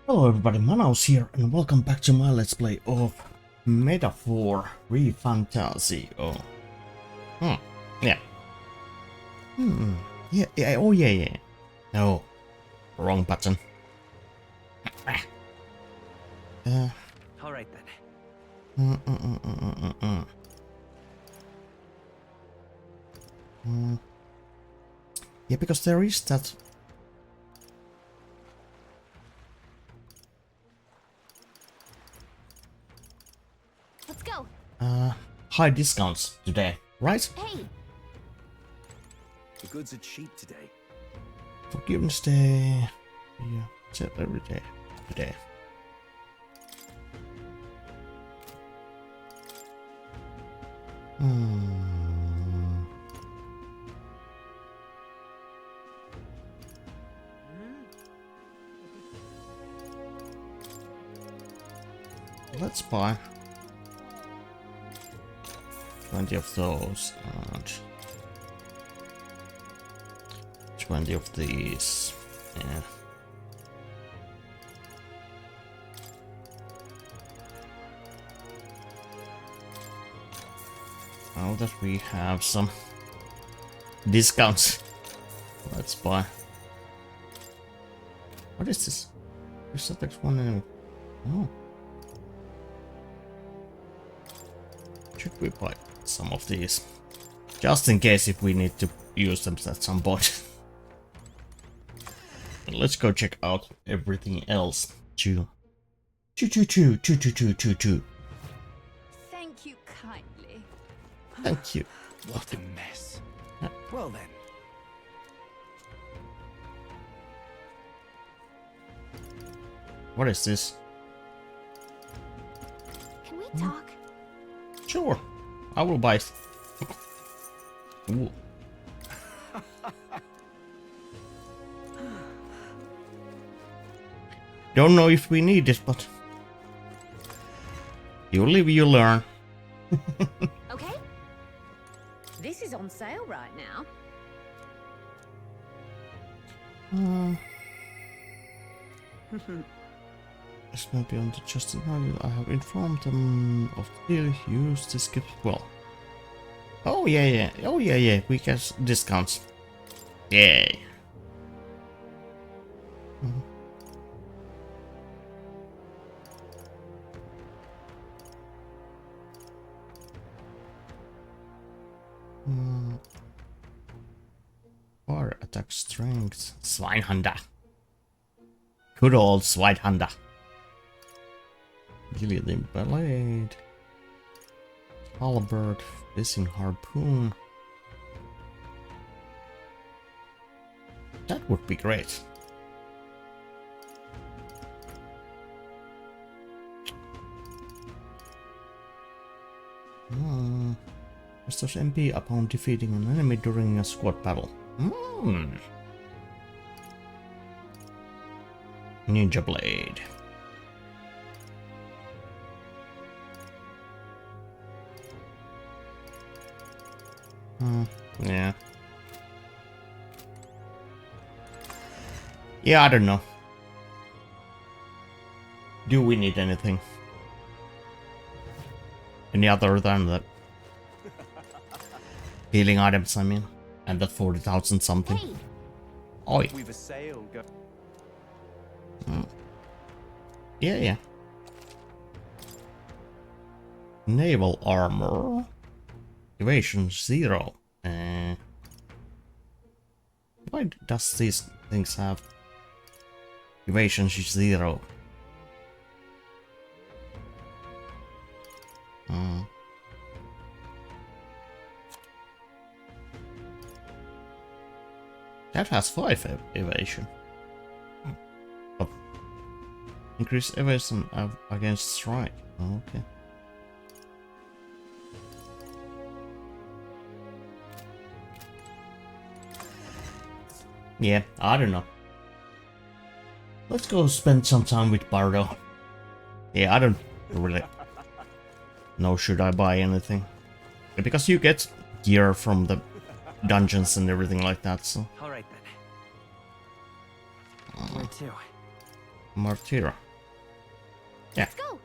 Hello everybody, Manaus here and welcome back to my let's play of Metaphor ReFantazio. Yeah. Yeah. No, wrong button. All right then. Yeah, because there is that. Let's go. High discounts today, right? Hey, The goods are cheap today. Forgiveness Day. Yeah, it's every day today. Let's buy 20 of those and 20 of these. Yeah. Now that we have some discounts, let's buy. What is this? Reset one enemy. Oh. Should we buy some of these? Just in case if we need to use them at some point. Let's go check out everything else. Two. thank you kindly. Thank you. What a mess. Well then. What is this? Can we talk? Sure. I will buy. Ooh. Don't know if we need it, but you live, you learn. Okay. This is on sale right now. This might be on the just value. I have informed them of the deal. Use this gift well. Oh yeah. We get discounts. Yay. Or attack strength. Swinehunter. Good old Swinehunter. Gillian Blade. Halberd. Fishing Harpoon. That would be great. Restores MP upon defeating an enemy during a squad battle. Ninja Blade. Yeah. Yeah, I don't know. Do we need anything? Any other than that? Healing items, I mean. And that 40,000 something. Hey, Oi. We've a sale go. Yeah. Naval armor. Evasion 0. Why does these things have evasion 0? That has 5 evasion. Oh. Increase evasion against strike. Oh, okay. Yeah, I don't know. Let's go spend some time with Bardo. Yeah, I don't really know should I buy anything. Because you get gear from the dungeons and everything like that, so. All right then. Where to? Martyra. Yeah. Let's go.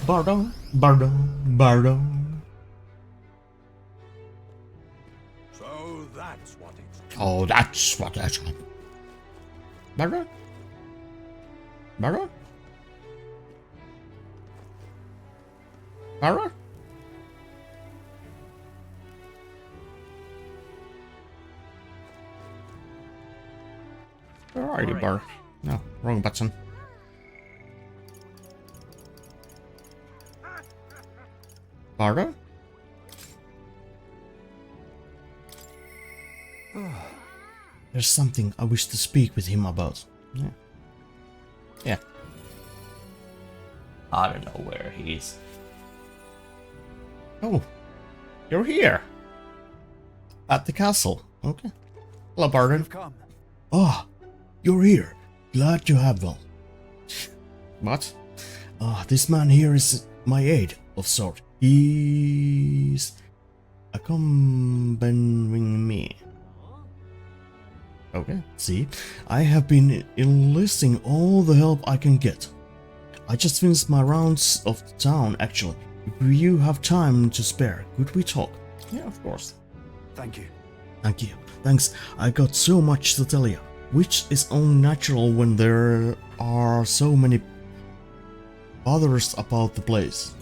Bardo, Bardo, Bardo. So that's what it's. Oh, that's what that's. Bardo? Bardo? Bardo? Where are you, Bardo? No, wrong button. Bardo? There's something I wish to speak with him about. Yeah. Yeah. I don't know where he is. Oh, you're here. At the castle. Okay. Hello, Bardo. You've come. Oh, you're here. Glad to have one. What? This man here is my aide of sort. He's accompanying me. Okay, see, I have been enlisting all the help I can get. I just finished my rounds of the town, actually. If you have time to spare, could we talk? Yeah, of course. Thank you. Thank you. Thanks, I got so much to tell you, which is only natural when there are so many others about the place.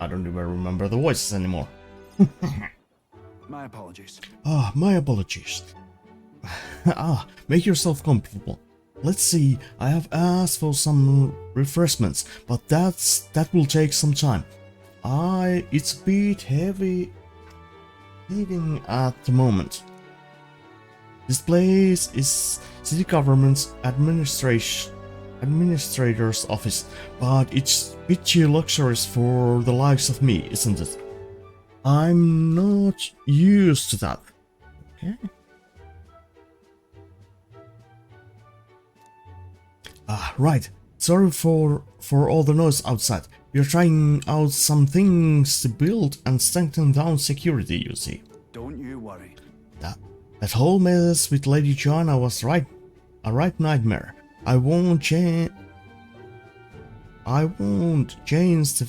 I don't even remember the voices anymore. My apologies. My apologies. Make yourself comfortable. Let's see, I have asked for some refreshments, but that will take some time. It's a bit heavy eating at the moment. This place is city government's administrator's office, but it's a bit too luxurious for the likes of me, isn't it? I'm not used to that. Okay. Right. Sorry for all the noise outside. We're trying out some things to build and strengthen down security, you see. Don't you worry. That whole mess with Lady Joanna was a right nightmare. I won't change the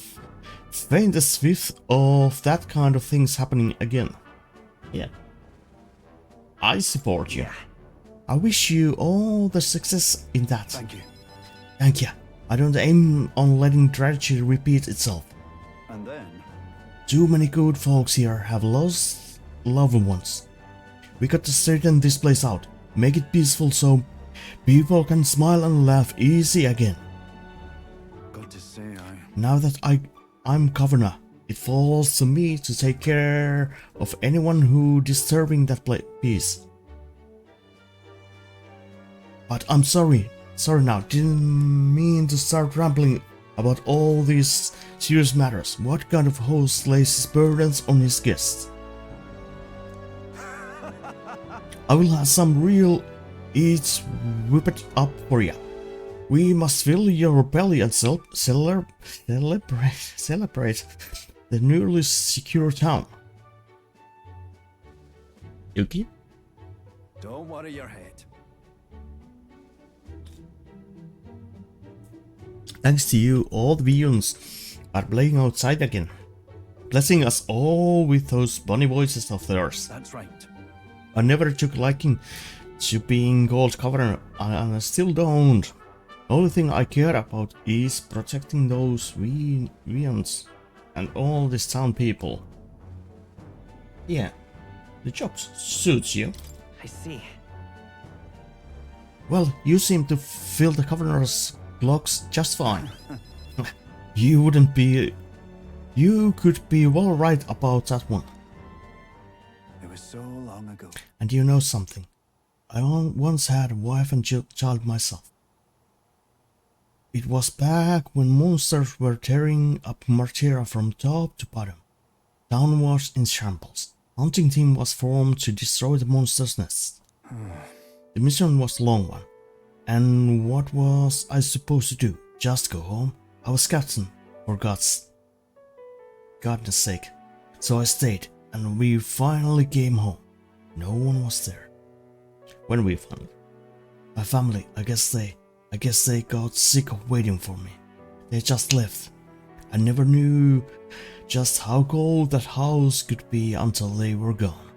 faintest whiff of that kind of things happening again. Yeah. I support you. I wish you all the success in that. Thank you. Thank you. I don't aim on letting tragedy repeat itself. And then? Too many good folks here have lost loved ones. We got to straighten this place out, make it peaceful so people can smile and laugh easy again. Got to say Now that I'm governor, it falls to me to take care of anyone who disturbing that peace. But I'm sorry now, didn't mean to start rambling about all these serious matters. What kind of host lays his burdens on his guests? I will have some real eats whipped up for you. We must fill your belly and celebrate the newly secure town. Yuki? Don't worry your head. Thanks to you, all the villains are playing outside again, blessing us all with those bunny voices of theirs. That's right. I never took liking to being called governor, and I still don't. The only thing I care about is protecting those villains and all these town people. Yeah, the job suits you. I see. Well, you seem to fill the governor's clocks just fine. You could be well right about that one. It was so long ago. And you know something? I once had a wife and child myself. It was back when monsters were tearing up Martyra from top to bottom. Town was in shambles. Hunting team was formed to destroy the monsters' nests. The mission was a long one. And what was I supposed to do? Just go home? I was captain, for goodness sake. So I stayed, and we finally came home. No one was there. When we found it. My family, I guess they got sick of waiting for me. They just left. I never knew just how cold that house could be until they were gone.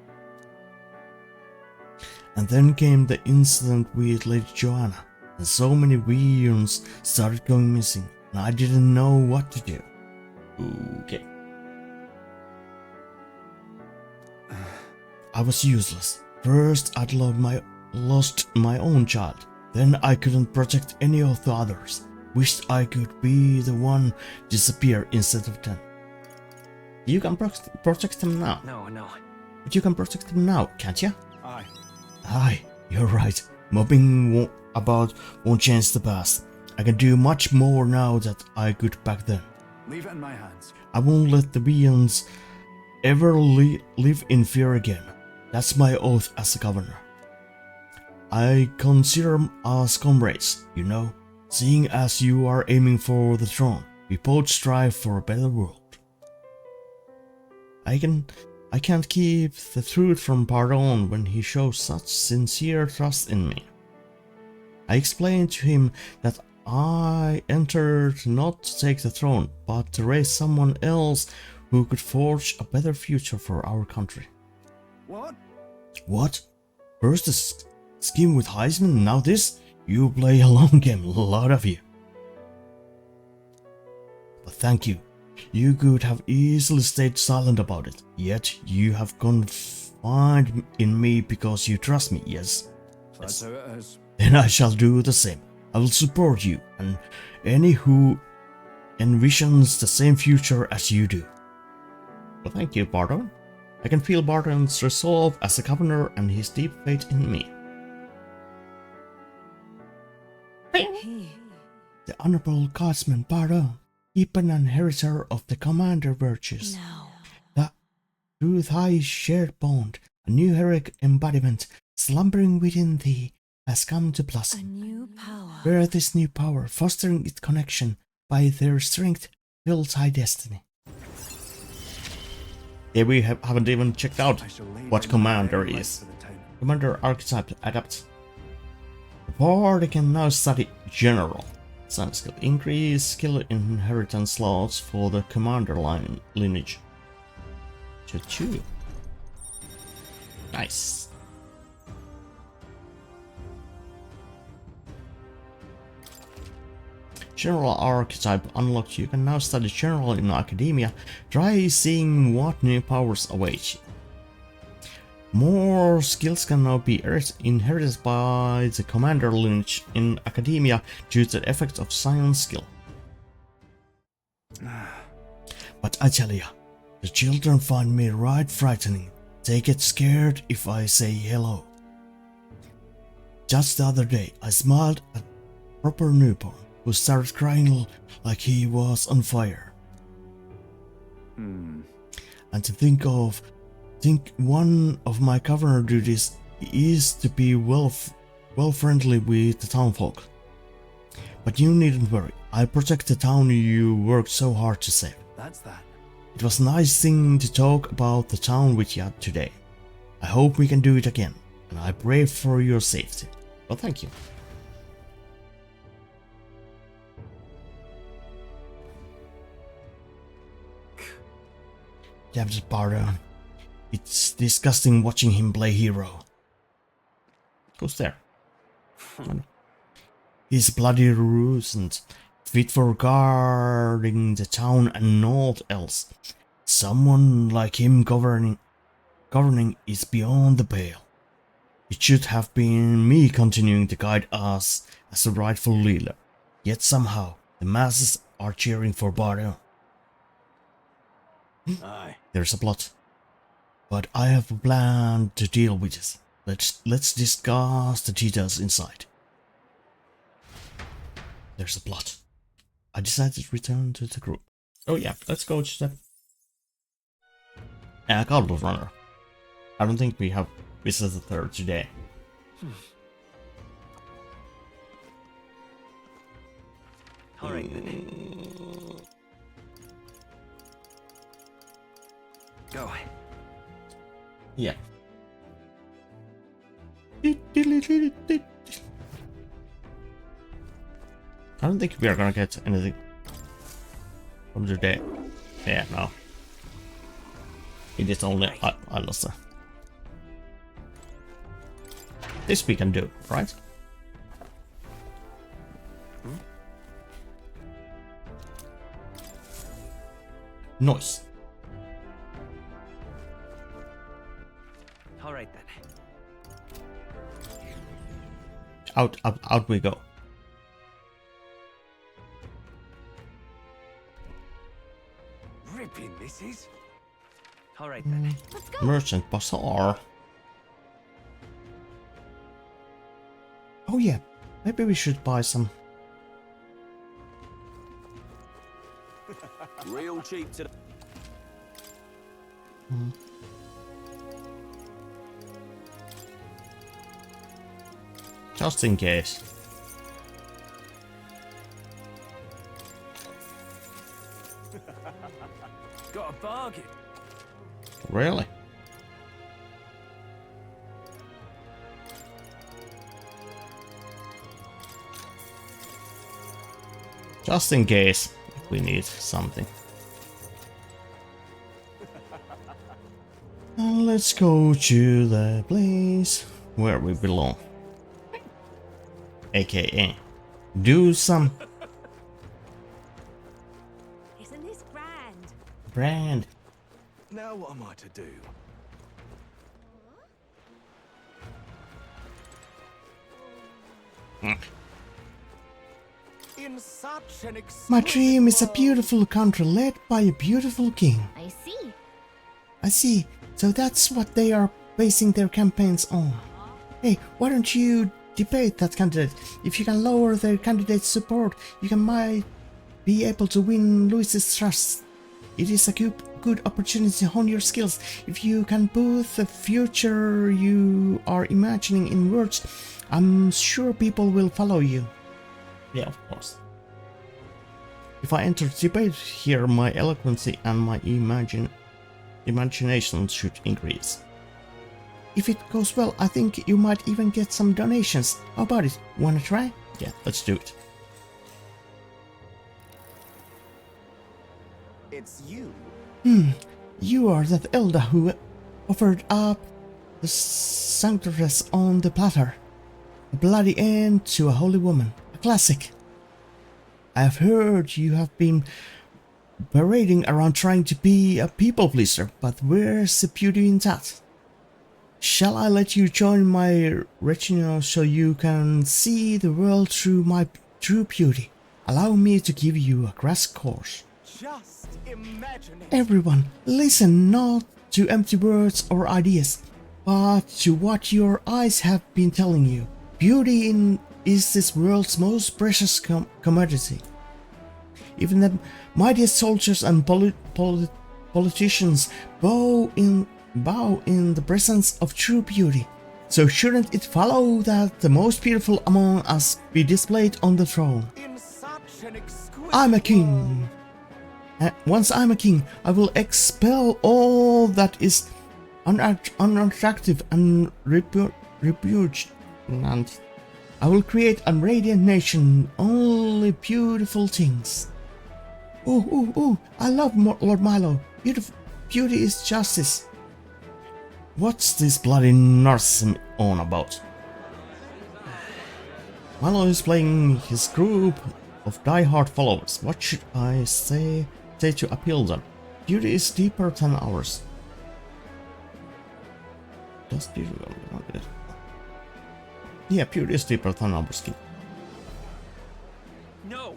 And then came the incident with Lady Joanna, and so many Weons started going missing, and I didn't know what to do. Okay. I was useless. First, I'd lost my own child. Then I couldn't protect any of the others. Wished I could be the one disappear instead of them. You can protect them now. No. But you can protect them now, can't you? Aye. Aye, you're right. Mobbing won't change the past. I can do much more now that I could back then. Leave it in my hands. I won't let the Weons ever live in fear again. That's my oath as a governor. I consider us comrades, you know. Seeing as you are aiming for the throne, we both strive for a better world. I can't keep the truth from Pardon when he shows such sincere trust in me. I explained to him that I entered not to take the throne, but to raise someone else who could forge a better future for our country. What? What? First the scheme with Heisman, now this? You play a long game, a lot of you. But thank you. You could have easily stayed silent about it, yet you have confided in me because you trust me, yes? So that's how it is. Then I shall do the same. I will support you and any who envisions the same future as you do. Well, thank you, Barton. I can feel Barton's resolve as a governor and his deep faith in me. The Honorable Guardsman Barton, keep an inheritor of the Commander virtues. No. That truth high shared bond, a new heroic embodiment slumbering within thee, has come to A blossom. new power. Where this new power, fostering its connection by their strength, builds high destiny. Yeah, we haven't even checked out I shall lay what down Commander my life is. for the town. Commander archetype adapt. The party can now study General. Science skill increase skill inheritance slots for the Commander lineage. To 2. Nice. General archetype unlocked. You can now study General in Academia. Try seeing what new powers await you. More skills can now be inherited by the Commander lineage in Academia due to the effect of Science skill. But I tell ya, the children find me right frightening. They get scared if I say hello. Just the other day, I smiled at a proper newborn who started crying like he was on fire. And to think one of my governor duties is to be well friendly with the townfolk. But you needn't worry, I'll protect the town you worked so hard to save. That's that. It was a nice thing to talk about the town with you today. I hope we can do it again, and I pray for your safety. Well, thank you. Damn it, Bardo. It's disgusting watching him play hero. Who's there? He's bloody ruined, fit for guarding the town and naught else. Someone like him governing is beyond the pale. It should have been me continuing to guide us as the rightful leader. Yet somehow, the masses are cheering for Bardo. Aye. There's a plot. But I have a plan to deal with this. Let's discuss the details inside. There's a plot. I decided to return to the group. Oh yeah, let's go to the Goblet Runner. I don't think we have visited her today. Alright then. Go. Yeah. I don't think we are gonna get anything from today. Yeah, no. It is only Alasa. This we can do, right? Nice. All right then. Out we go. Ripping this is. All right then. Let's go. Merchant Bazaar. Oh yeah, maybe we should buy some. Real cheap today. Just in case. Got a bargain. Really? Just in case if we need something. Let's go to the place where we belong. AKA do some Isn't this grand? brand. Now what am I to do? In such an My dream is a beautiful country led by a beautiful king. I see. I see. So that's what they are basing their campaigns on. Hey, why don't you debate that candidate? If you can lower their candidate's support, you might be able to win Louis's trust. It is a good opportunity to hone your skills. If you can put the future you are imagining in words, I'm sure people will follow you. Yeah, of course. If I enter debate here, my eloquency and my imagination should increase. If it goes well, I think you might even get some donations. How about it? Wanna try? Yeah, let's do it. It's you. You are that elder who offered up the sanctuaries on the platter. A bloody end to a holy woman. A classic. I have heard you have been parading around trying to be a people pleaser, but where's the beauty in that? Shall I let you join my retinue so you can see the world through my true beauty? Allow me to give you a crash course. Just imagine it. Everyone, listen not to empty words or ideas, but to what your eyes have been telling you. Beauty is this world's most precious commodity. Even the mightiest soldiers and politicians bow in the presence of true beauty. So shouldn't it follow that the most beautiful among us be displayed on the throne? In such an exquisite I'm a king. Once I'm a king, I will expel all that is unattractive and repugnant. I will create a radiant nation, only beautiful things. Ooh, I love Lord Milo. Beauty is justice. What's this bloody narcissism on about? Milo is playing his group of die-hard followers. What should I say to appeal them? Beauty is deeper than ours. Does beauty... Yeah, beauty is deeper than ours. No.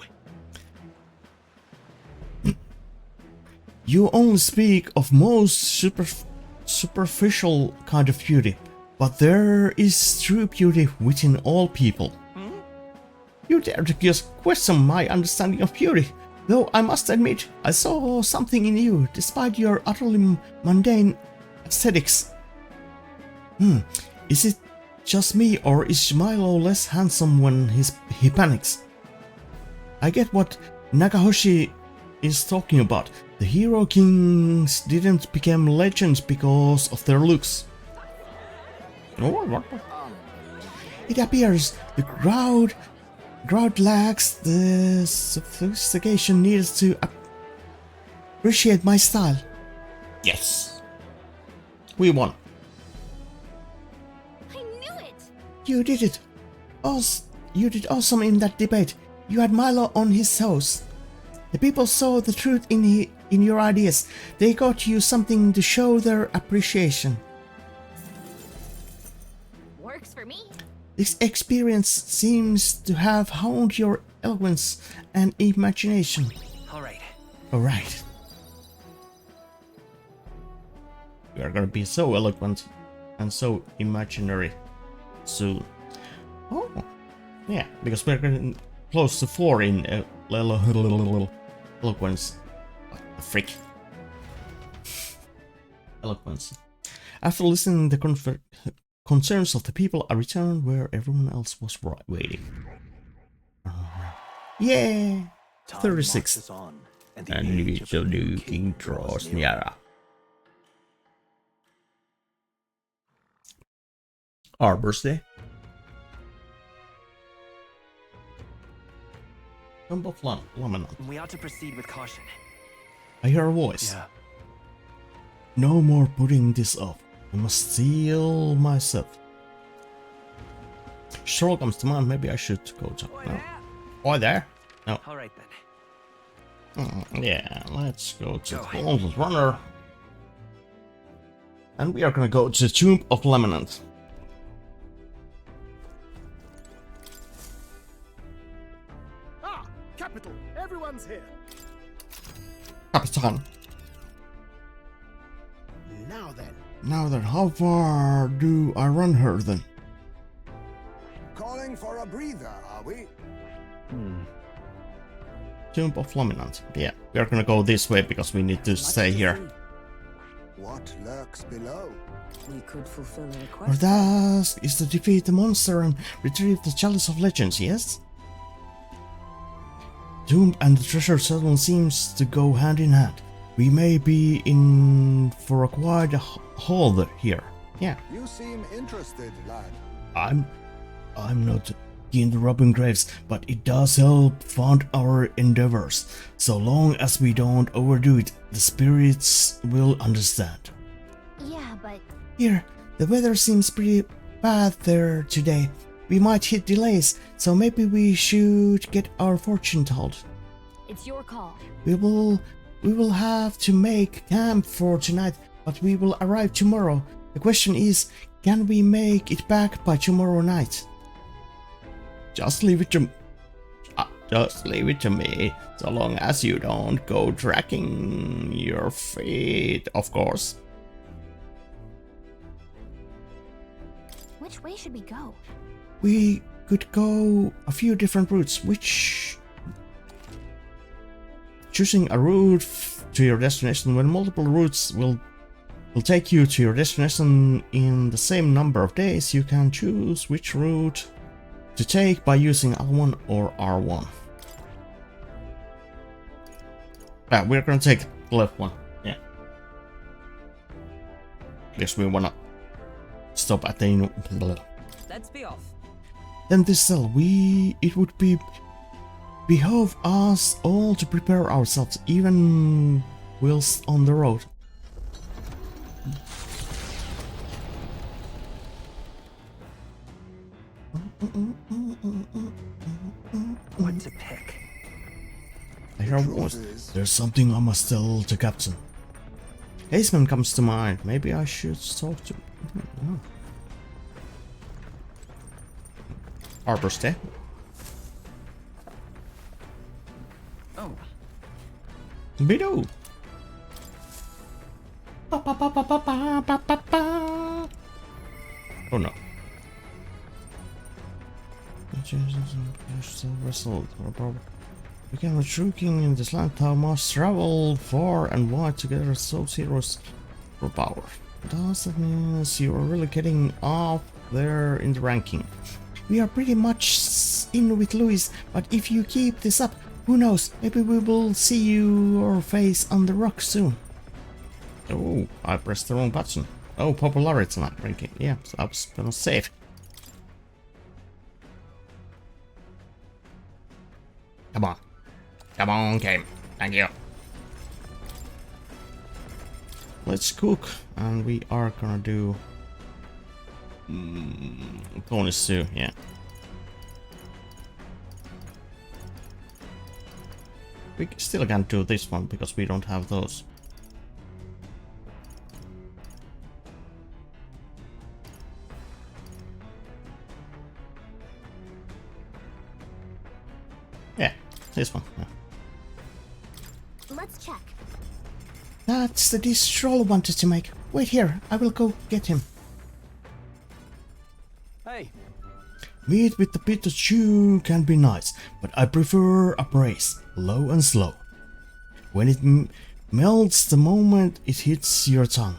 You only speak of most superficial kind of beauty, but there is true beauty within all people. You dare to just question my understanding of beauty, though I must admit I saw something in you despite your utterly mundane aesthetics. Is it just me, or is Milo less handsome when he panics? I get what Nakahoshi is talking about. The hero kings didn't become legends because of their looks. Oh, what? It appears the crowd crowd lacks the sophistication needed to appreciate my style. Yes. We won. I knew it! You did it. You did awesome in that debate. You had Milo on his toes. The people saw the truth in your ideas. They got you something to show their appreciation. Works for me. This experience seems to have honed your eloquence and imagination. All right. We are gonna be so eloquent and so imaginary soon. Oh, yeah, because we're getting close to 4 in eloquence. What the frick? Eloquence. After listening to the concerns of the people, I returned where everyone else was waiting. Yeah! 36. And it's a new king draws nearer. Our birthday. Tomb of Lament. We ought to proceed with caution. I hear a voice. Yeah. No more putting this off. I must steel myself. Stroll comes to mind. Maybe I should go to. No. Oh, there. No. All right then. Yeah, let's go to the Longest Runner. And we are gonna go to the Tomb of Lament. Capital, everyone's here. Capitan. Now then, How far do I run her then? calling for a breather, are we? Tomb of Lament. Yeah, we are gonna go this way because we need to stay here. What lurks below? We could fulfill a Our request. task is to defeat the monster and retrieve the Chalice of Legends, yes? Tomb and the treasure settlement seems to go hand in hand. We may be in for a quite a haul here. Yeah, You seem interested, lad. I'm not keen to robbing graves, but it does help fund our endeavors. So long as we don't overdo it, the spirits will understand. Yeah, but Here, the weather seems pretty bad there today. We might hit delays, so maybe we should get our fortune told. it's your call. We will have to make camp for tonight, but we will arrive tomorrow. The question is, can we make it back by tomorrow night? Just leave it to me, so long as you don't go dragging your feet, of course. Which way should we go? We could go a few different routes, choosing a route to your destination when multiple routes will take you to your destination in the same number of days. You can choose which route to take by using L1 or R1. We're gonna take the left one. Yeah. Guess we wanna stop at the. Let's be off. Then this cell, it would behove us all to prepare ourselves, even whilst on the road. What to pick? I hear a voice. There's something I must tell the captain. Hazeman comes to mind. Maybe I should talk to. Oh. Arbor stay. Oh, Bido. Oh no. We can true king in this land. Thou must travel far and wide together so heroes for power. Does that mean you are really getting off there in the ranking? We are pretty much in with Louis, but if you keep this up, who knows, maybe we will see your face on the rock soon. Oh, I pressed the wrong button. Oh, popularity not ranking. Yeah, so I was gonna save. Come on. Come on, game. Thank you. Let's cook, and we are gonna do bonus too, yeah. We still can't do this one because we don't have those. Yeah, this one. Yeah. Let's check. That's the dish Troll wanted to make. Wait here, I will go get him. Hey, Meat with a bit of chew can be nice, but I prefer a braise, low and slow. When it melts the moment it hits your tongue.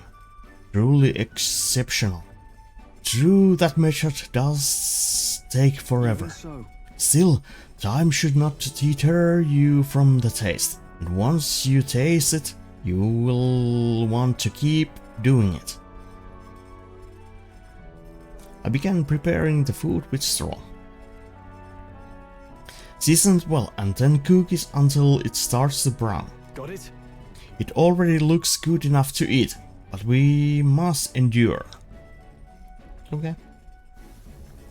Truly exceptional. True, that method does take forever. even so. Still, time should not deter you from the taste, and once you taste it, you will want to keep doing it. I began preparing the food with straw. Seasoned well and then cook it until it starts to brown. Got it? It already looks good enough to eat, but we must endure. Okay.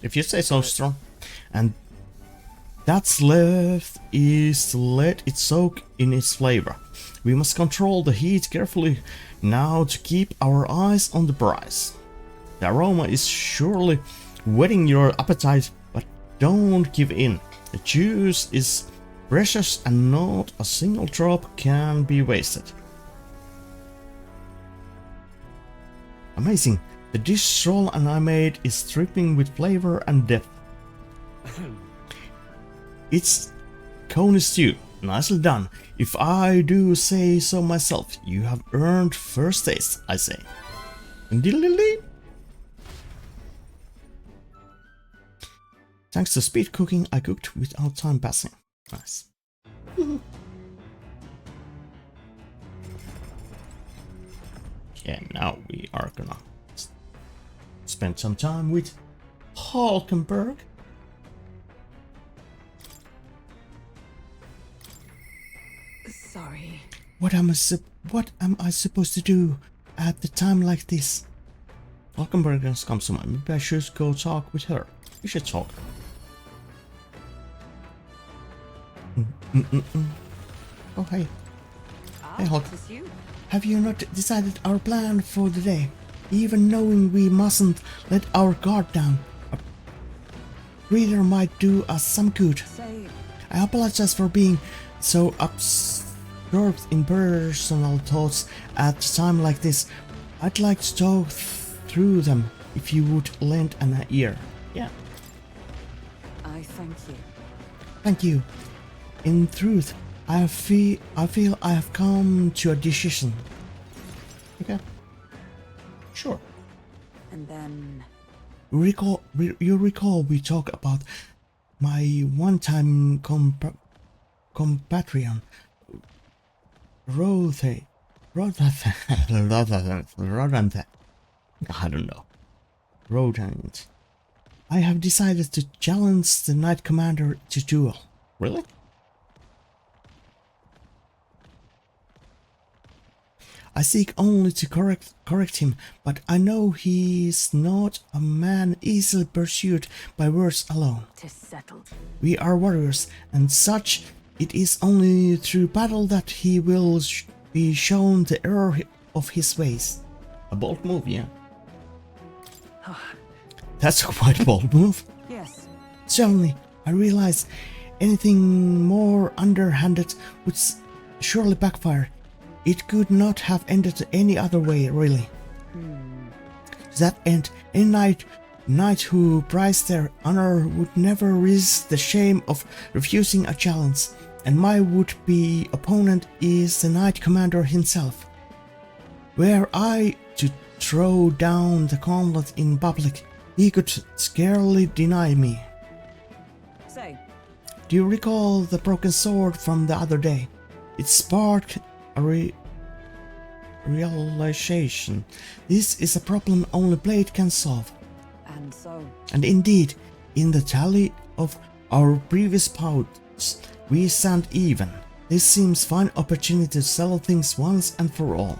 If you say so, strong. And that's left is to let it soak in its flavor. We must control the heat carefully now to keep our eyes on the prize. The aroma is surely whetting your appetite, but don't give in. The juice is precious and not a single drop can be wasted. Amazing. The dish Troll and I made is dripping with flavor and depth. It's coney stew. Nicely done. If I do say so myself, you have earned first taste, I say. Diddly. Thanks to speed cooking, I cooked without time passing. Nice. Yeah, now we are gonna spend some time with Hulkenberg. Sorry. What am I supposed to do at the time like this? Hulkenberg comes to mind. Maybe I should go talk with her. We should talk. Oh, hey. Hey, Hulk. It's you. Have you not decided our plan for the day? Even knowing we mustn't let our guard down. A reader might do us some good. Say, I apologize for being so absorbed in personal thoughts at a time like this. I'd like to talk through them if you would lend an ear. Yeah. I thank you. Thank you. In truth, I feel I have come to a decision. Okay. Sure. And then You recall we talked about my one-time compatriot, Rodanthe. I don't know. Rodant. I have decided to challenge the Knight Commander to duel. Really? I seek only to correct him, but I know he is not a man easily pursued by words alone. to settle. We are warriors, and such it is only through battle that he will be shown the error of his ways. A bold move, yeah. That's a quite bold move. Yes. Certainly, I realize anything more underhanded would surely backfire. It could not have ended any other way, really. To that end, any knight who prized their honor would never risk the shame of refusing a challenge, and my would-be opponent is the Knight Commander himself. Were I to throw down the gauntlet in public, he could scarcely deny me. Say, Do you recall the broken sword from the other day? It sparked a realization. This is a problem only Blade can solve. and so. And indeed, in the tally of our previous bouts, We stand even. This seems fine opportunity to settle things once and for all.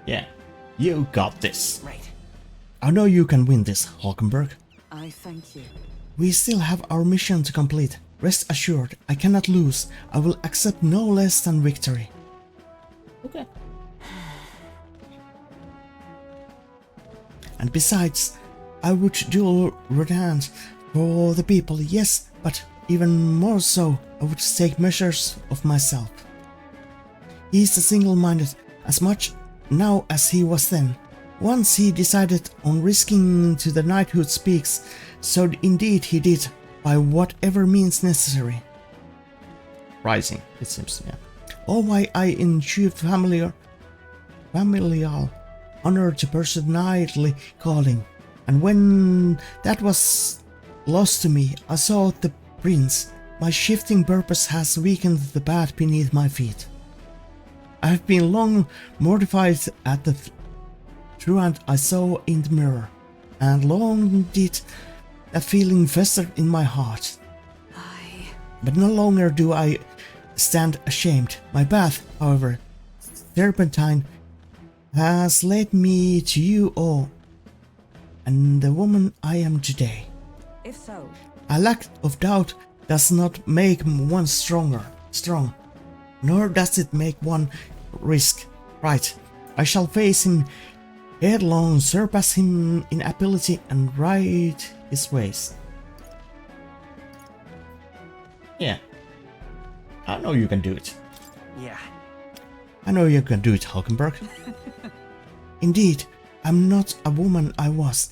Yeah, you got this. Right. I know you can win this, Hulkenberg. I thank you. We still have our mission to complete. Rest assured, I cannot lose. I will accept no less than victory. Okay. And besides, I would duel Rodan for the people, yes, but even more so, I would take measures of myself. He is single-minded as much now as he was then. Once he decided on risking to the knighthood speaks, so indeed he did, by whatever means necessary. Rising, it seems, yeah. All why I enjoy familial honor to pursue knightly calling, and when that was lost to me, I saw the prince. My shifting purpose has weakened the path beneath my feet. I have been long mortified at the truant I saw in the mirror, and long did that feeling fester in my heart. But no longer do I stand ashamed. My path, however, serpentine, has led me to you all, and the woman I am today. If so, A lack of doubt does not make one strong, nor does it make one risk. Right, I shall face him headlong, surpass him in ability, and right his ways. Yeah, I know you can do it. Yeah. I know you can do it, Hulkenberg. Indeed, I'm not a woman I was,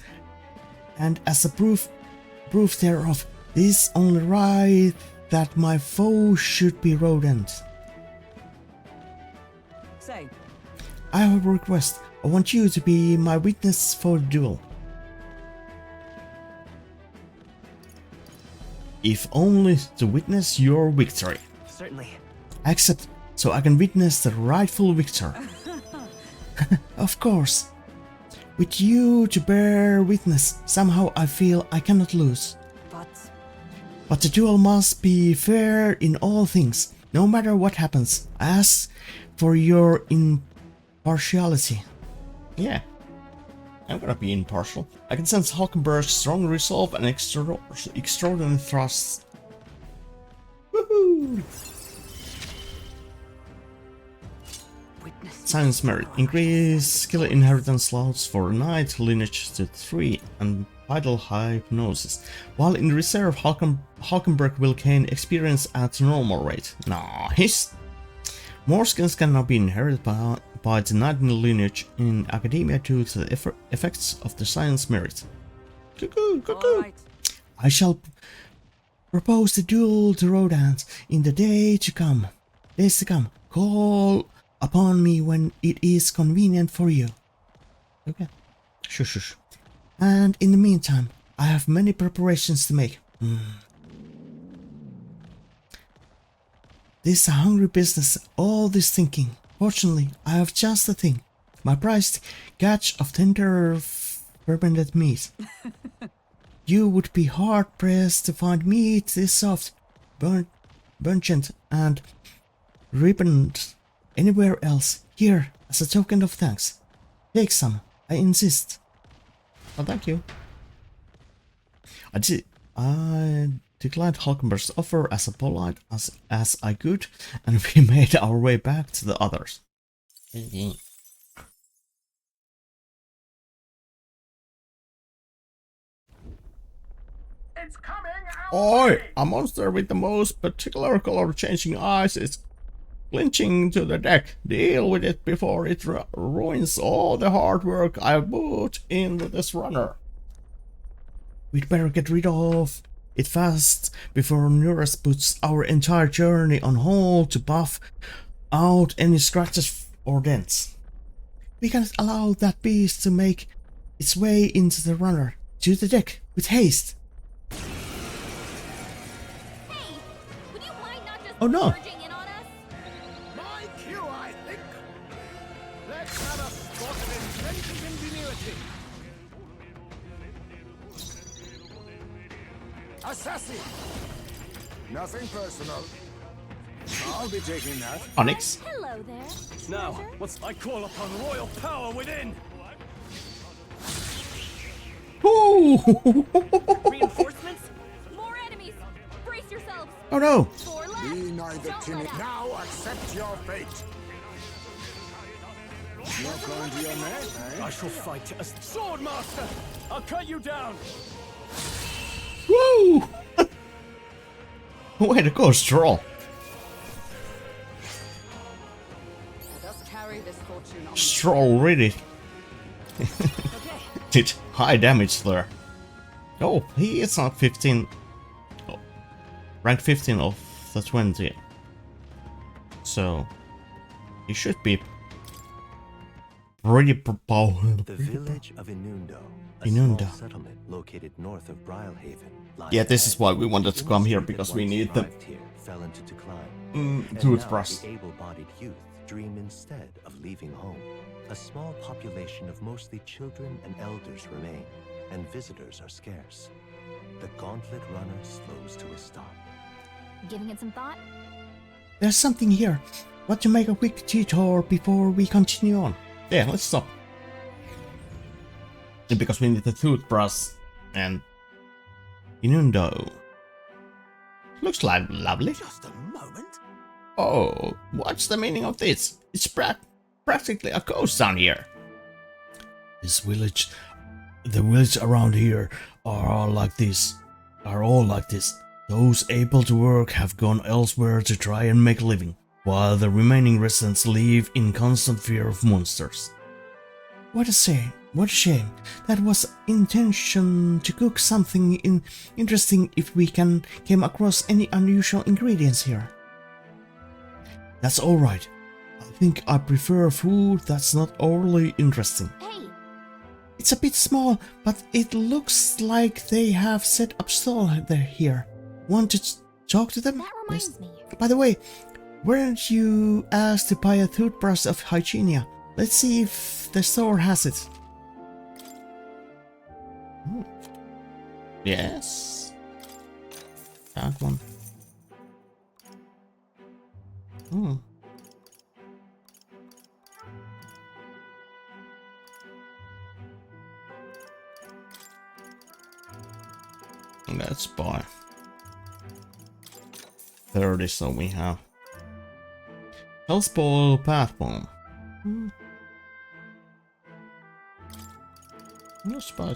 and as a proof thereof, it is only right that my foe should be rodent. say. I have a request. I want you to be my witness for the duel. If only to witness your victory. Certainly. I accept, so I can witness the rightful victor. Of course. With you to bear witness, somehow I feel I cannot lose. But the duel must be fair in all things, no matter what happens. I ask for your impartiality. Yeah, I'm gonna be impartial. I can sense Hulkenberg's strong resolve and extraordinary thrusts. Woohoo! Science merit. Increase skill inheritance slots for knight lineage to 3 and vital hypnosis. While in reserve, Hulkenberg will gain experience at normal rate. Nice! More skills can now be inherited by the knight lineage in academia due to the effects of the science merit. Cuckoo, cuckoo! Right. I shall propose the duel to Rodans in the days to come. Call upon me when it is convenient for you. Okay. Shush. And in the meantime, I have many preparations to make. This is a hungry business, all this thinking. Fortunately, I have just the thing. My prized catch of tender fermented meat. You would be hard-pressed to find meat this soft, burnt and ripened anywhere else. Here, as a token of thanks. Take some, I insist. Oh, thank you. I declined Hulkenberg's offer as polite as I could, and we made our way back to the others. It's coming our Oi! way. A monster with the most particular color-changing eyes is clinching to the deck. Deal with it before it ruins all the hard work I've put into this runner. We'd better get rid of it fast before Nuras puts our entire journey on hold to buff out any scratches or dents. We can't allow that beast to make its way into the runner. To the deck, with haste! Hey, would you mind not just Oh, no. charging in on us? My cue, I think. Let's have a spot of inventive ingenuity. Assassin! Nothing personal. I'll be taking that. Onyx. Hello there. Now, stranger. what's I call upon royal power within? Ooh. Reinforcements? More enemies. Brace yourselves. Oh no. Four left. Be neither Don't timid. let up. Now accept your fate. You're going to your neck, I eh? shall fight as sword master. I'll cut you down. Woo! Way to go, Stroll. Let us carry this fortune on. Stroll really Okay. did high damage there. Oh, he is on 15. Oh, rank 15 of the 20. So, he should be pretty powerful. The village of Inundo, a Inundo. small settlement located north of Brylehaven. lies Yeah, this is ahead. why we wanted to come here, Industry that because we once need the thrived here fell into decline. And toothbrush. now the able-bodied youth dream instead of leaving home. A small population of mostly children and elders remain, and visitors are scarce. The gauntlet runner slows to a stop. Giving it some thought? There's something here. Want to make a quick detour before we continue on? Yeah, let's stop. Because we need the toothbrush and Inundo. Looks like lovely. Just a moment. Oh, what's the meaning of this? It's practically a ghost town here. The village around here are all like this. Those able to work have gone elsewhere to try and make a living, while the remaining residents live in constant fear of monsters. What a shame. What a shame. That was intention to cook something interesting if we came across any unusual ingredients here. That's alright. I think I prefer food that's not overly interesting. Hey, It's a bit small, but it looks like they have set up stall there here. Want to talk to them? that reminds me. By the way, weren't you asked to buy a toothbrush of Hygienia? Let's see if the store has it. Yes. That one. Let's buy 30, so we have Health Ball, Path Bomb. Let's buy.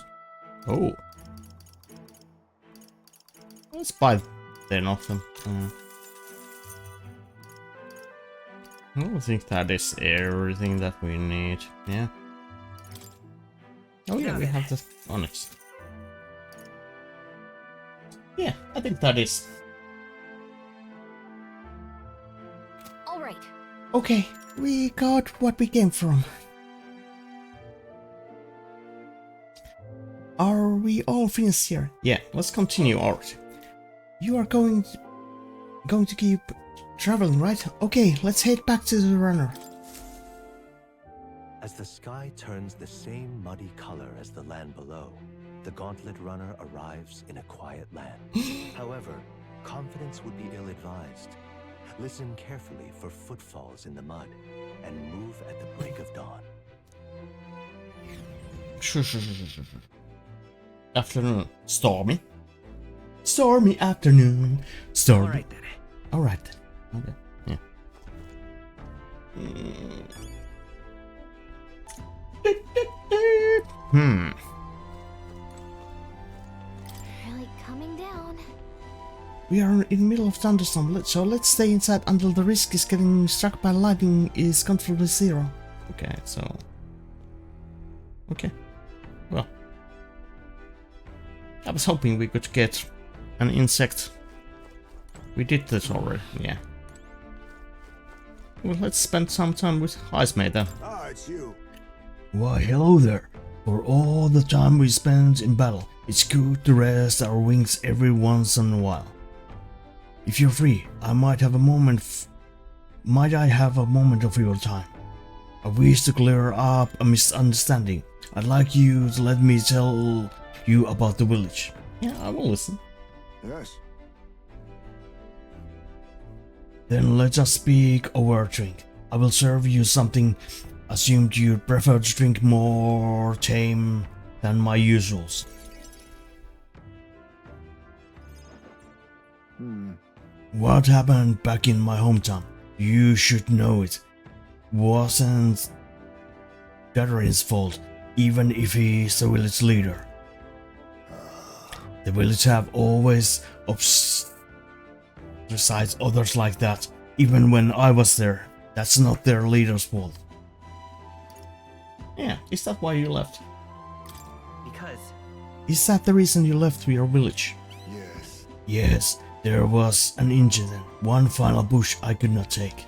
Oh, let's buy 10 of them. I don't think that is everything that we need. Yeah. Oh yeah, we have the Onyx. Yeah, I think that is. All right. Okay, we got what we came from. Are we all finished here? Yeah, let's continue ours. You are going to keep traveling, right? Okay, let's head back to the runner. As the sky turns the same muddy color as the land below, the gauntlet runner arrives in a quiet land. However, confidence would be ill-advised. Listen carefully for footfalls in the mud, and move at the break of dawn. Afternoon. Stormy. Stormy afternoon. Stormy. Alright then. Alright then. Okay. Yeah. Really coming down. We are in the middle of thunderstorm, so let's stay inside until the risk is getting struck by lightning is comfortably zero. Okay, so... Okay. Well. I was hoping we could get an insect. We did this already, yeah. Well, let's spend some time with Ice Mate then. Ah, it's you. Why, hello there. For all the time we spent in battle, it's good to rest our wings every once in a while. If you're free, I might have a moment. Might I have a moment of your time? I wish to clear up a misunderstanding. I'd like you to let me tell you about the village. Yeah, I will listen. Yes. Then let us speak over a drink. I will serve you something. Assumed you'd prefer to drink more tame than my usuals. What happened back in my hometown? You should know it. Wasn't Gadarin's fault, even if he's the village leader. The village have always ostracized others like that, even when I was there. That's not their leader's fault. Yeah, is that why you left? Because Is that the reason you left your village? Yes. Yes, there was an incident. One final push I could not take.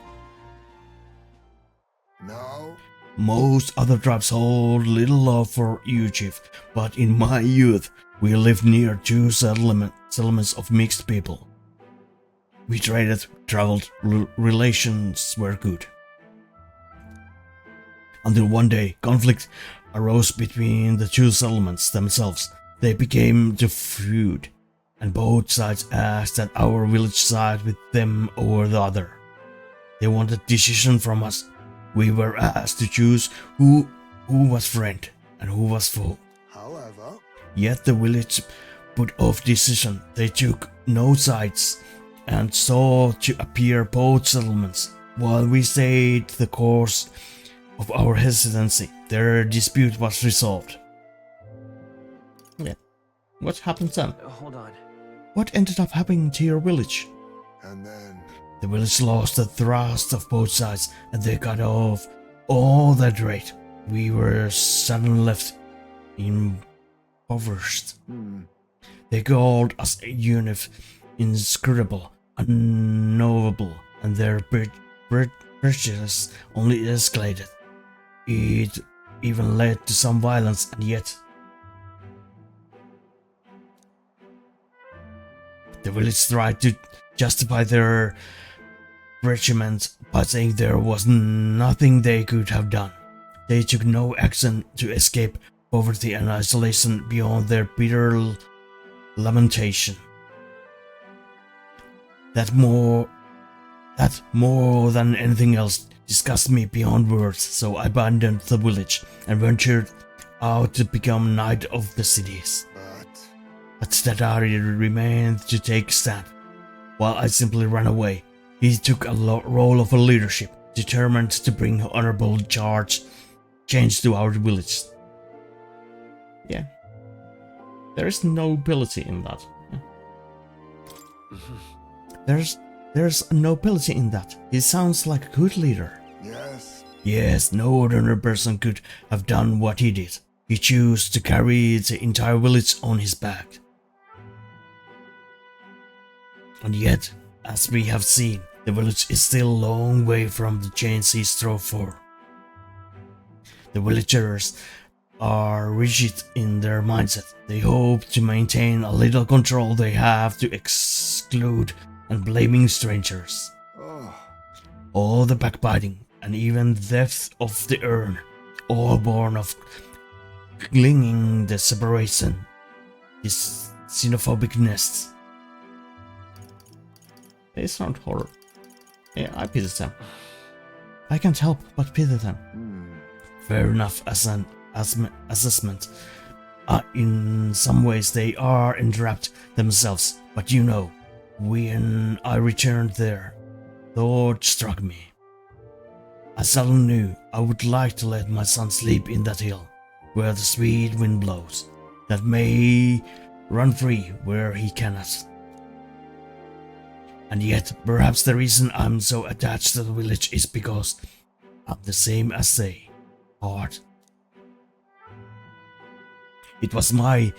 Now, Most other tribes hold little love for you, chief, but in my youth, we lived near two settlements of mixed people. We traded, traveled, relations were good. Until one day, conflict arose between the two settlements themselves. They became to feud, and both sides asked that our village side with them over the other. They wanted decision from us. We were asked to choose who was friend and who was foe. however, Yet the village put off decision. They took no sides and sought to appear both settlements. While we stayed the course of our hesitancy, their dispute was resolved. Yeah. What happened then? hold on. What ended up happening to your village? and then The village lost the thrust of both sides and they cut off all their trade. We were suddenly left impoverished. They called us a unit inscrutable, unknowable, and their prejudice only escalated. It even led to some violence, and yet the village tried to justify their regiment by saying there was nothing they could have done. They took no action to escape poverty and isolation beyond their bitter lamentation. That more than anything else disgusted me beyond words, so I abandoned the village and ventured out to become knight of the cities. But Stadari remained to take stand, while I simply ran away. He took a role of a leadership, determined to bring honorable change to our village. Yeah. There is nobility in that. Yeah. There's nobility in that. He sounds like a good leader. yes, Yes, no ordinary person could have done what he did. He chose to carry the entire village on his back. And yet, as we have seen, the village is still a long way from the change he strove for. The villagers are rigid in their mindset. They hope to maintain a little control they have to exclude and blaming strangers. All the backbiting and even theft of the urn, all born of clinging the separation, this xenophobic nest. They sound horrible. Yeah, I pity them. I can't help but pity them. Fair enough as an assessment. In some ways they are entrapped themselves, but you know, when I returned there, thought struck me. I suddenly knew I would like to let my son sleep in that hill, where the sweet wind blows, that may run free where he cannot. And yet, perhaps the reason I'm so attached to the village is because I'm the same as they, hard. It was my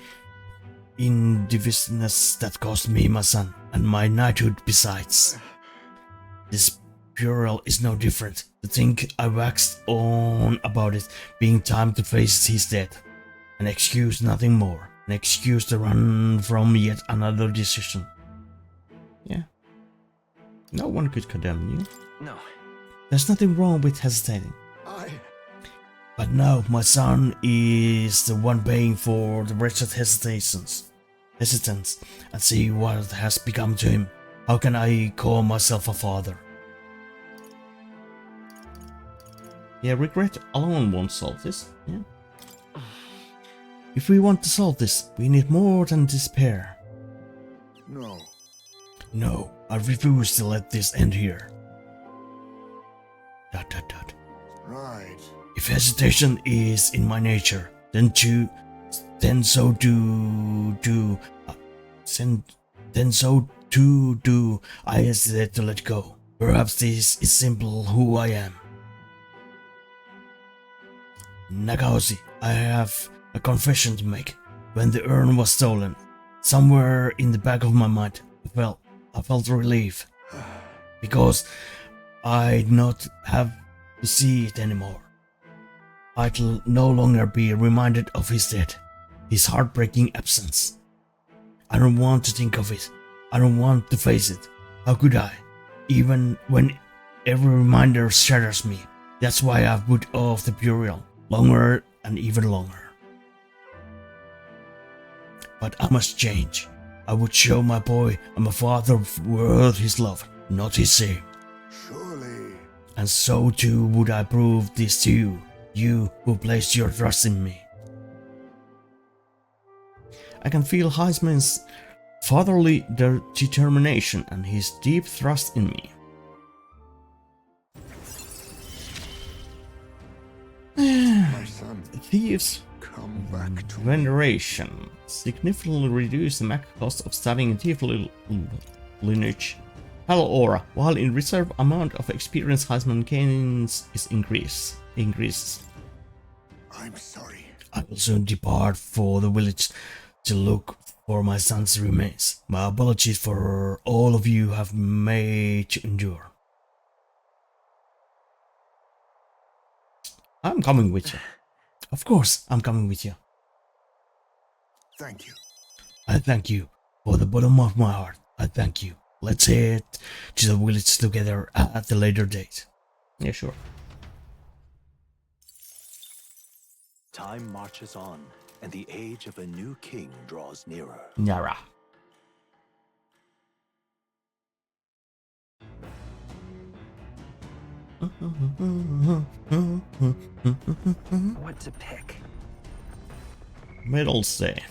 indivisiveness that cost me my son, and my knighthood besides. This burial is no different. To think I waxed on about it being time to face his death. An excuse, nothing more. An excuse to run from yet another decision. Yeah. No one could condemn you. No. There's nothing wrong with hesitating. But now my son is the one paying for the wretched hesitance, and see what has become to him. How can I call myself a father? Yeah, regret alone won't solve this. Yeah. If we want to solve this, we need more than despair. No. No, I refuse to let this end here. ... Right. If hesitation is in my nature, then so too do I hesitate to let go. Perhaps this is simple who I am. Nagaoshi, I have a confession to make. When the urn was stolen, somewhere in the back of my mind, I felt relief. Because I'd not have to see it anymore. I'd no longer be reminded of his death, his heartbreaking absence. I don't want to think of it. I don't want to face it. How could I? Even when every reminder shatters me. That's why I've put off the burial longer and even longer. But I must change. I would show my boy and my father worth his love, not his shame. Surely. And so too would I prove this to you, you who placed your trust in me. I can feel Heisman's fatherly determination and his deep trust in me. My son, Thieves' come back to me. veneration significantly reduce the max cost of studying thief lineage. Hello Aura, while in reserve amount of experience Heisman gains is increases. I'm sorry. I will soon depart for the village to look for my son's remains. My apologies for all of you have made to endure. I'm coming with you. Of course, I'm coming with you. Thank you. I thank you. For the bottom of my heart, I thank you. Let's head to the village together at a later date. Yeah, sure. Time marches on, and the age of a new king draws nearer. Nyara. What to pick? Middle say.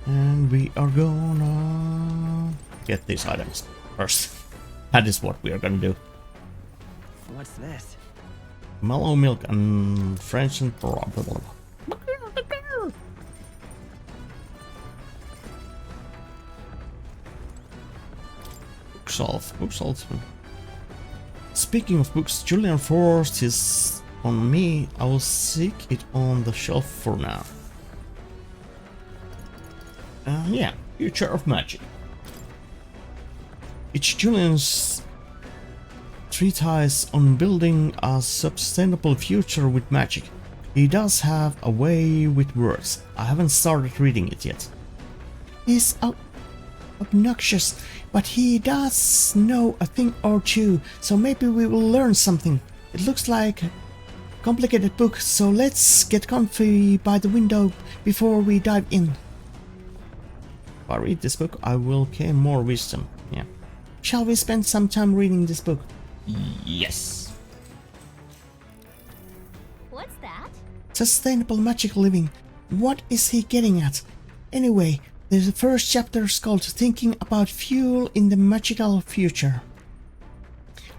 And we are gonna get these items first. That is what we are gonna do. What's this? Mellow milk and French and blah blah blah. Bookshelf. Speaking of books, Julian forced his on me. I will seek it on the shelf for now. Yeah, Future of Magic. It's Julian's treatise on building a sustainable future with magic. He does have a way with words. I haven't started reading it yet. He's obnoxious, but he does know a thing or two, so maybe we will learn something. It looks like a complicated book, so let's get comfy by the window before we dive in. If I read this book, I will gain more wisdom. Yeah. Shall we spend some time reading this book? Yes. What's that? Sustainable magic living. What is he getting at? Anyway, the first chapter is called Thinking About Fuel in the Magical Future.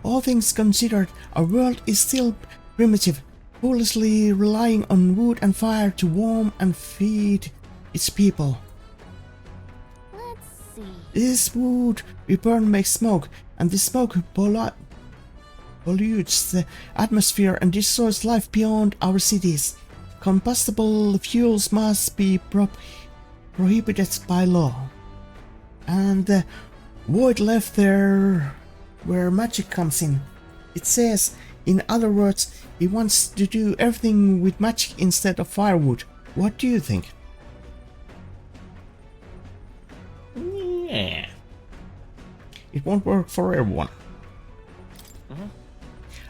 All things considered, our world is still primitive, foolishly relying on wood and fire to warm and feed its people. Let's see. This wood we burn makes smoke, and this smoke pollutes the atmosphere and destroys life beyond our cities. Combustible fuels must be prohibited by law. And the void left there where magic comes in. It says, in other words, he wants to do everything with magic instead of firewood. What do you think? Yeah. It won't work for everyone.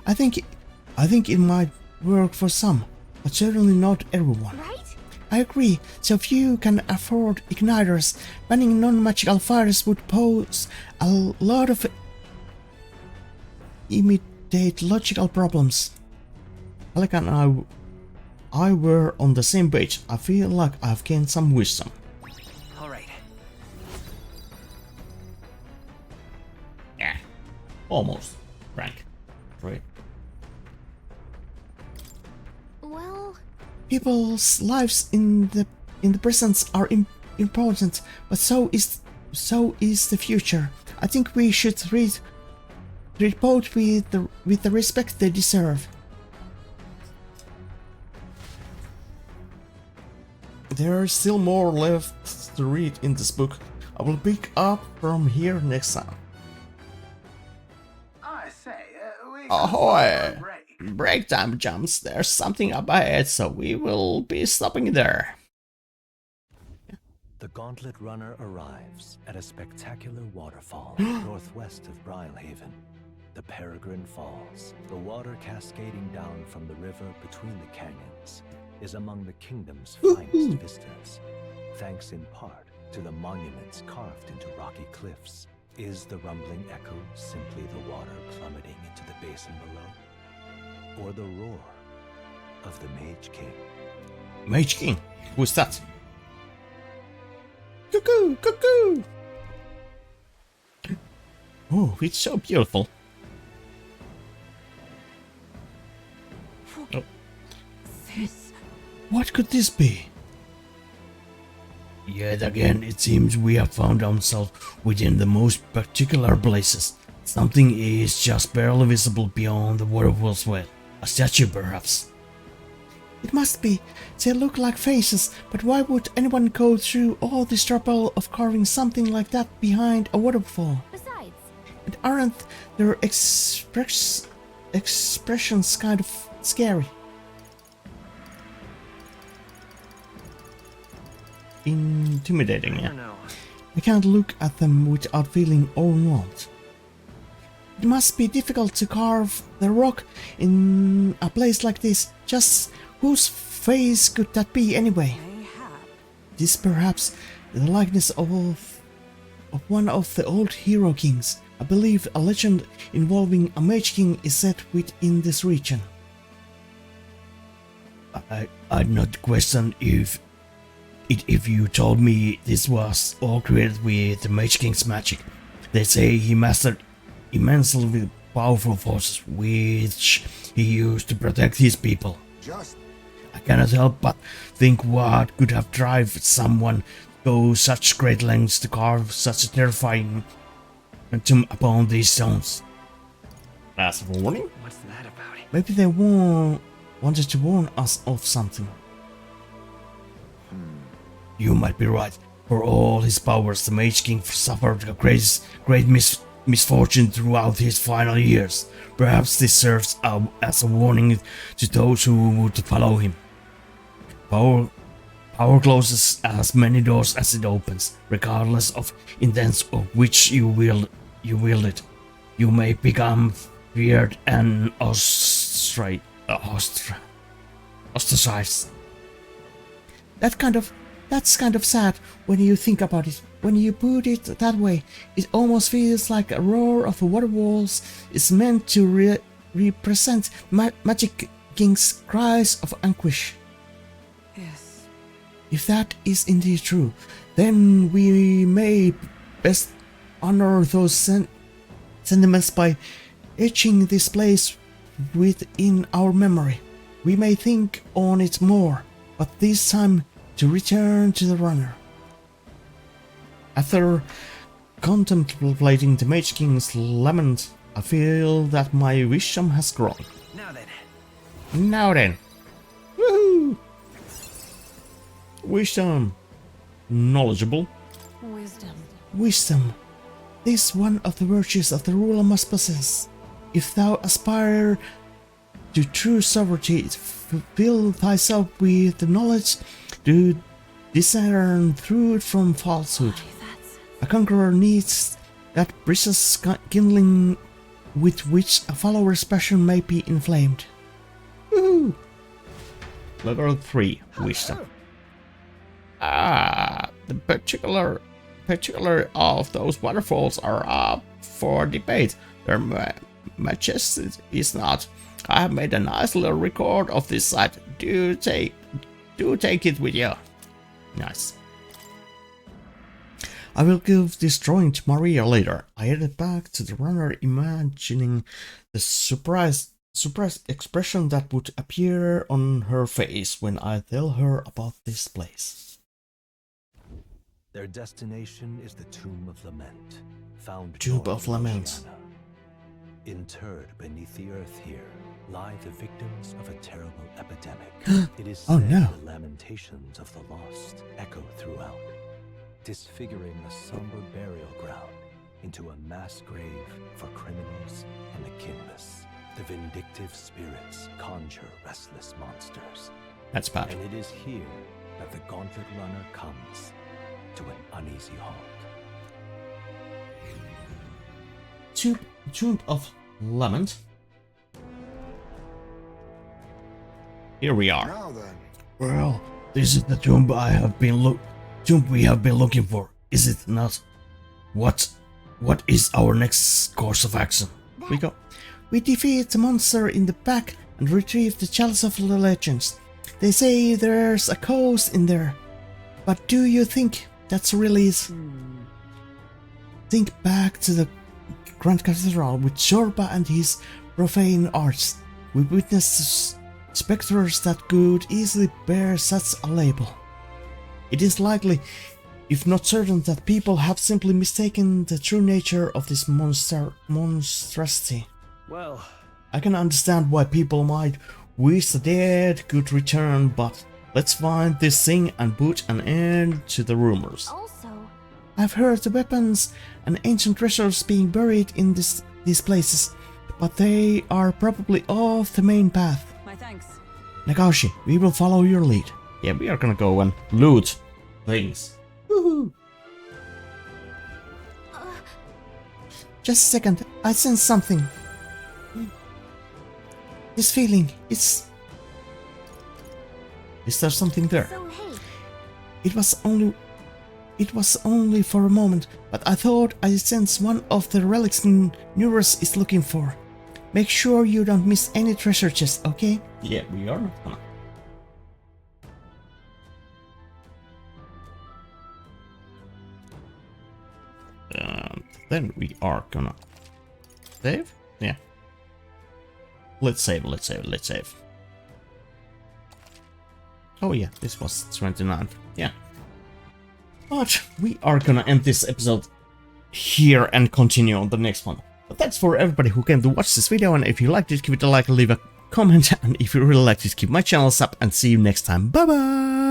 I think it might work for some. but certainly not everyone. Right? I agree, so few can afford igniters. Banning non-magical fires would pose a lot of immediate logical problems. Pelican and I were on the same page. I feel like I've gained some wisdom. All right. Yeah, almost. Rank 3. Well, People's lives in the present are important, but so is the future. I think we should treat both with the respect they deserve. There is still more left to read in this book. I will pick up from here next time. I say, we Ahoy! break. Break time jumps. There's something up ahead, so we will be stopping there. The Gauntlet Runner arrives at a spectacular waterfall northwest of Brilehaven, the Peregrine Falls. The water cascading down from the river between the canyons is among the kingdom's finest vistas, thanks in part to the monuments carved into rocky cliffs. Is the rumbling echo simply the water plummeting into the basin below? Or the roar of the Mage King? Mage King? Who's that? Cuckoo! Cuckoo! Oh, it's so beautiful. Oh. What could this be? Yet again, it seems we have found ourselves within the most particular places. Something is just barely visible beyond the waterfall's well. A statue, perhaps. It must be. They look like faces, but why would anyone go through all this trouble of carving something like that behind a waterfall? besides, And aren't their expressions kind of scary? Intimidating, I yeah. don't know. I can't look at them without feeling overwhelmed. It must be difficult to carve the rock in a place like this. Just whose face could that be anyway? Mayhap. This perhaps the likeness of one of the old hero kings. I believe a legend involving a mage king is set within this region. I'd not question if you told me this was all created with the Mage King's magic. They say he mastered immensely powerful forces which he used to protect his people. I cannot help but think what could have driven someone to go such great lengths to carve such a terrifying tomb upon these stones. That's a warning? What's that about? Maybe they wanted to warn us of something. You might be right. For all his powers, the Mage King suffered a great misfortune throughout his final years. Perhaps this serves as a warning to those who would follow him. Power closes as many doors as it opens, regardless of intents of which you wield it. You may become feared and ostracized. That's kind of sad when you think about it. When you put it that way, it almost feels like a roar of waterfalls is meant to represent Magic King's cries of anguish. Yes. If that is indeed true, then we may best honor those sentiments by etching this place within our memory. We may think on it more, but this time to return to the runner. After contemplating the Mage King's lament, I feel that my wisdom has grown. Now then. Woohoo! Wisdom. Knowledgeable. Wisdom. This one of the virtues of the ruler must possess. If thou aspire to true sovereignty, fill thyself with the knowledge to discern truth from falsehood. A conqueror needs that precious kindling with which a follower's passion may be inflamed. Woohoo! Level 3 wisdom. The particular of those waterfalls are up for debate. Their majesty is not. I have made a nice little record of this site. Do take it with you. Nice. I will give this drawing to Maria later. I headed back to the runner, imagining the surprised expression that would appear on her face when I tell her about this place. Their destination is the Tomb of Lament, found Tomb north of Lament. Oceania. Interred beneath the earth here lie the victims of a terrible epidemic. It is Oh, said no. the lamentations of the lost echo throughout, disfiguring the somber burial ground into a mass grave for criminals and the kinless. The vindictive spirits conjure restless monsters. That's bad. And it is here that the Gauntlet Runner comes to an uneasy halt. Tomb of Lament. Here we are. Now then. Well, this is the tomb we have been looking for, is it not? What is our next course of action? We go. We defeat the monster in the back and retrieve the Chalice of the Legends. They say there's a ghost in there, but do you think that's really is? Think back to the Grand Cathedral with Shorba and his profane arts. We witnessed specters that could easily bear such a label. It is likely, if not certain, that people have simply mistaken the true nature of this monstrosity. Well, I can understand why people might wish the dead could return, but let's find this thing and put an end to the rumors. Also, I've heard the weapons and ancient treasures being buried in these places, but they are probably off the main path. My thanks. Nagashi, we will follow your lead. Yeah, we are gonna go and loot things. Woohoo! Just a second, I sense something. This feeling, is there something there? so hey, It was only for a moment, but I thought I sensed one of the relics Neurus is looking for. Make sure you don't miss any treasure chests, okay? Yeah, we are not gonna. And then we are gonna save? Yeah. Let's save. Oh yeah, this was 29. Yeah. But we are gonna end this episode here and continue on the next one. But thanks for everybody who came to watch this video, and if you liked it, give it a like and leave a comment, and if you really liked it, keep my channel up, and see you next time. Bye bye!